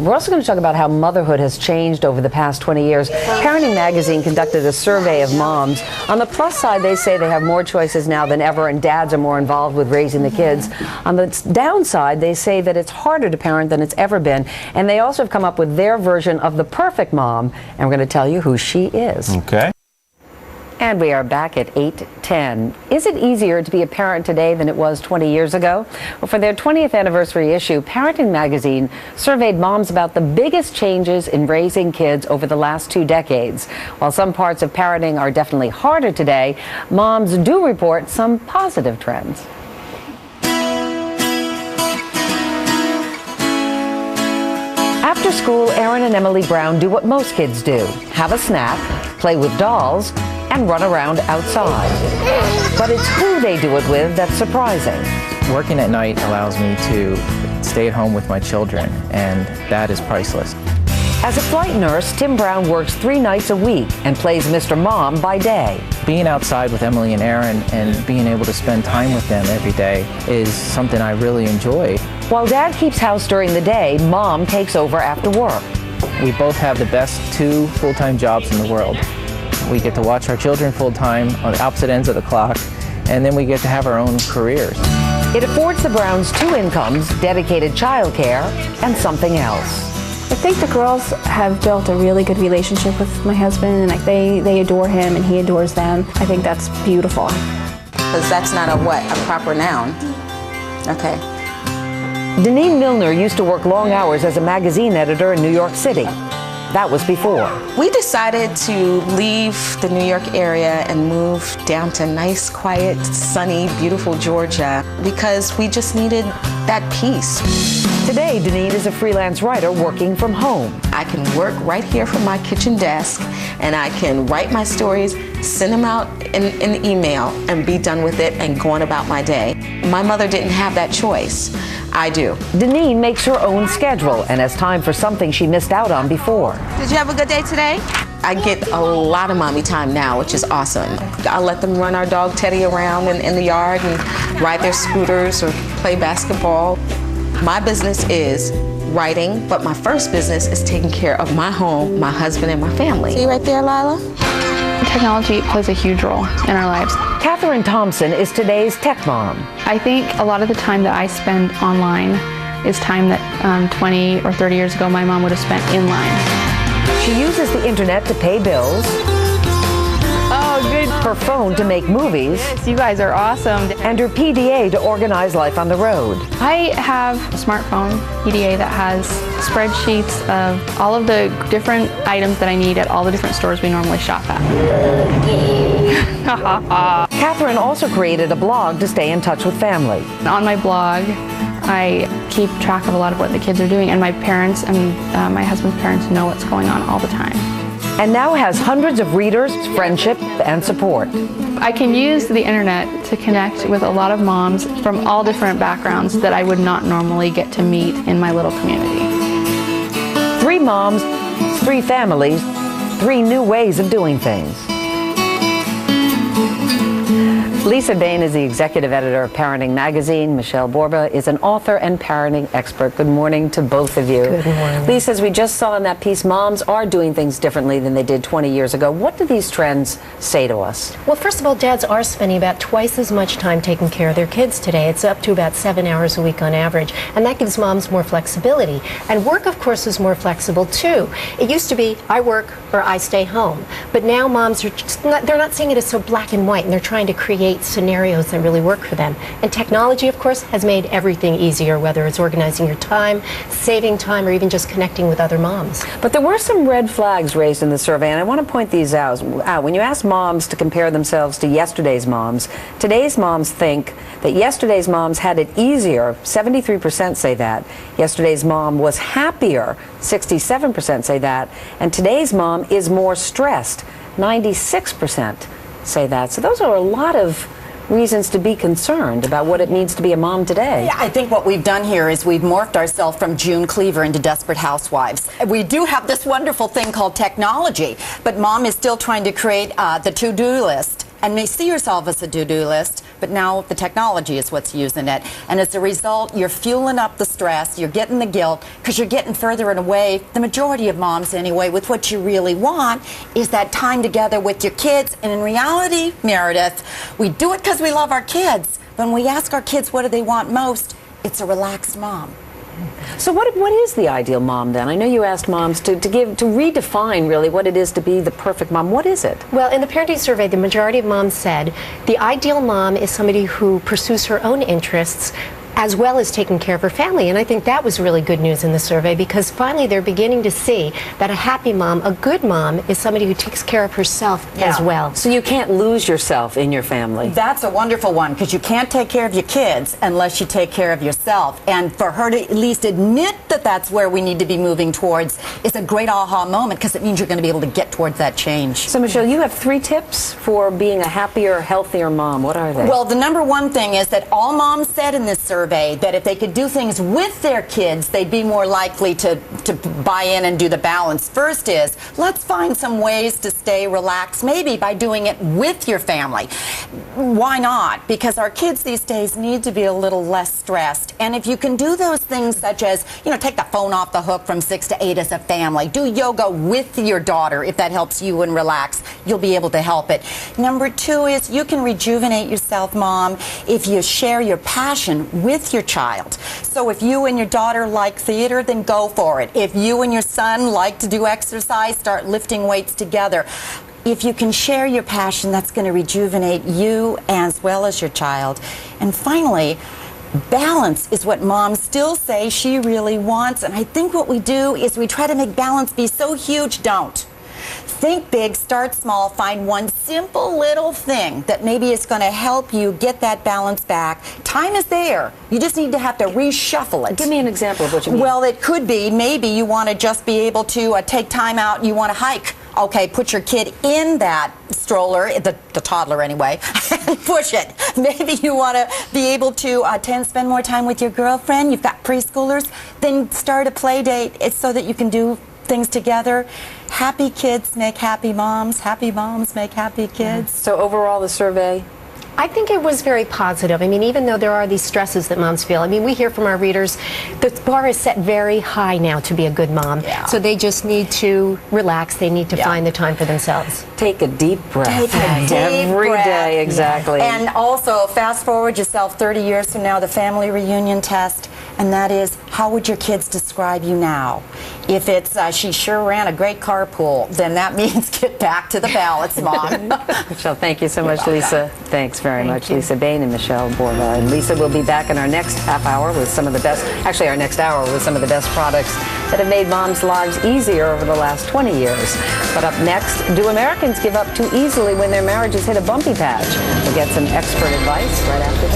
We're also going to talk about how motherhood has changed over the past 20 years. Parenting Magazine conducted a survey of moms. On the plus side, they say they have more choices now than ever, and dads are more involved with raising the kids. On the downside, they say that it's harder to parent than it's ever been, and they also have come up with their version of the perfect mom, and we're going to tell you who she is. Okay. And we are back at 8:10. Is it easier to be a parent today than it was 20 years ago? Well, for their 20th anniversary issue, Parenting Magazine surveyed moms about the biggest changes in raising kids over the last 2 decades. While some parts of parenting are definitely harder today, moms do report some positive trends. After school, Aaron and Emily Brown do what most kids do: have a snack, play with dolls, and run around outside. But it's who they do it with that's surprising. Working at night allows me to stay at home with my children, and that is priceless. As a flight nurse, Tim Brown works 3 nights a week and plays Mr. Mom by day. Being outside with Emily and Aaron and being able to spend time with them every day is something I really enjoy. While Dad keeps house during the day, Mom takes over after work. We both have the best 2 full-time jobs in the world. We get to watch our children full-time on the opposite ends of the clock, and then we get to have our own careers. It affords the Browns 2 incomes, dedicated childcare, and something else. I think the girls have built a really good relationship with my husband, and they adore him and he adores them. I think that's beautiful. Because that's not a what? A proper noun. Okay. Deneen Milner used to work long hours as a magazine editor in New York City. That was before. We decided to leave the New York area and move down to nice, quiet, sunny, beautiful Georgia because we just needed that peace. Today, Deneen is a freelance writer working from home. I can work right here from my kitchen desk, and I can write my stories, send them out in email, and be done with it and go on about my day. My mother didn't have that choice. I do. Deneen makes her own schedule and has time for something she missed out on before. Did you have a good day today? I get a lot of mommy time now, which is awesome. I'll let them run our dog Teddy around in the yard and ride their scooters or play basketball. My business is writing, but my first business is taking care of my home, my husband, and my family. See right there, Lila? Technology plays a huge role in our lives. Catherine Thompson is today's tech mom. I think a lot of the time that I spend online is time that 20 or 30 years ago my mom would have spent in line. She uses the internet to pay bills. Oh, good. Her phone to make movies. Yes, you guys are awesome. And her PDA to organize life on the road. I have a smartphone PDA that has spreadsheets of all of the different items that I need at all the different stores we normally shop at. Catherine also created a blog to stay in touch with family. On my blog, I keep track of a lot of what the kids are doing, and my parents and my husband's parents know what's going on all the time. And now has hundreds of readers, friendship, and support. I can use the internet to connect with a lot of moms from all different backgrounds that I would not normally get to meet in my little community. 3 moms, 3 families, 3 new ways of doing things. Lisa Bain is the executive editor of Parenting Magazine. Michelle Borba is an author and parenting expert. Good morning to both of you. Good morning. Lisa, as we just saw in that piece, moms are doing things differently than they did 20 years ago. What do these trends say to us? Well, first of all, dads are spending about twice as much time taking care of their kids today. It's up to about 7 hours a week on average, and that gives moms more flexibility. And work, of course, is more flexible too. It used to be, I work or I stay home. But now moms are just they're not seeing it as so black and white, and they're trying to create scenarios that really work for them. And technology, of course, has made everything easier, whether it's organizing your time, saving time, or even just connecting with other moms. But there were some red flags raised in the survey, and I want to point these out. When you ask moms to compare themselves to yesterday's moms, today's moms think that yesterday's moms had it easier. 73% say that. Yesterday's mom was happier. 67% say that. And today's mom is more stressed. 96% say that. So those are a lot of reasons to be concerned about what it means to be a mom today. Yeah, I think what we've done here is we've morphed ourselves from June Cleaver into Desperate Housewives. We do have this wonderful thing called technology, but mom is still trying to create the to-do list and may see herself as a to-do list, but now the technology is what's using it. And as a result, you're fueling up the stress, you're getting the guilt, because you're getting further and away, the majority of moms anyway, with what you really want is that time together with your kids. And in reality, Meredith, we do it because we love our kids. When we ask our kids what do they want most, it's a relaxed mom. So what is the ideal mom then? I know you asked moms to redefine really what it is to be the perfect mom. What is it? Well, in the parenting survey, the majority of moms said the ideal mom is somebody who pursues her own interests as well as taking care of her family. And I think that was really good news in the survey, because finally they're beginning to see that a happy mom, a good mom, is somebody who takes care of herself as well. So you can't lose yourself in your family. That's a wonderful one, because you can't take care of your kids unless you take care of yourself. And for her to at least admit that that's where we need to be moving towards is a great aha moment, because it means you're going to be able to get towards that change. So Michelle, you have 3 tips for being a happier, healthier mom. What are they? Well, the number one thing is that all moms said in this survey that if they could do things with their kids, they'd be more likely to buy in and do the balance. First is, let's find some ways to stay relaxed, maybe by doing it with your family. Why not? Because our kids these days need to be a little less stressed. And if you can do those things such as, take the phone off the hook from 6 to 8 as a family, do yoga with your daughter if that helps you and relax, you'll be able to help it. Number 2 is you can rejuvenate yourself, mom, if you share your passion with your child. So if you and your daughter like theater, then go for it. If you and your son like to do exercise, start lifting weights together. If you can share your passion, that's going to rejuvenate you as well as your child. And finally, balance is what moms still say she really wants. And I think what we do is we try to make balance be so huge. Don't. Think big, start small, find one simple little thing that maybe is going to help you get that balance back. Time is there. You just need to have to reshuffle it. Give me an example of what you mean. Well, it could be maybe you want to just be able to take time out and you want to hike. Okay, put your kid in that stroller, the toddler anyway, and push it. Maybe you want to be able to spend more time with your girlfriend. You've got preschoolers. Then start a play date. It's so that you can do things together. Happy kids make happy moms. Happy moms make happy kids. So overall, the survey? I think it was very positive. I mean, even though there are these stresses that moms feel, I mean, we hear from our readers, the bar is set very high now to be a good mom. Yeah. So they just need to relax. They need to find the time for themselves. Take a deep breath. Take a deep Every breath. day, exactly. And also, fast forward yourself 30 years from now, the family reunion test, and that is, how would your kids describe you now? If it's, she sure ran a great carpool, then that means get back to the balance, Mom. Michelle, thank you so much, Lisa. Thanks very much, Lisa Bain and Michelle Borba. And Lisa will be back in our next half hour with some of the best, actually our next hour with some of the best products that have made moms' lives easier over the last 20 years. But up next, do Americans give up too easily when their marriages hit a bumpy patch? We'll get some expert advice right after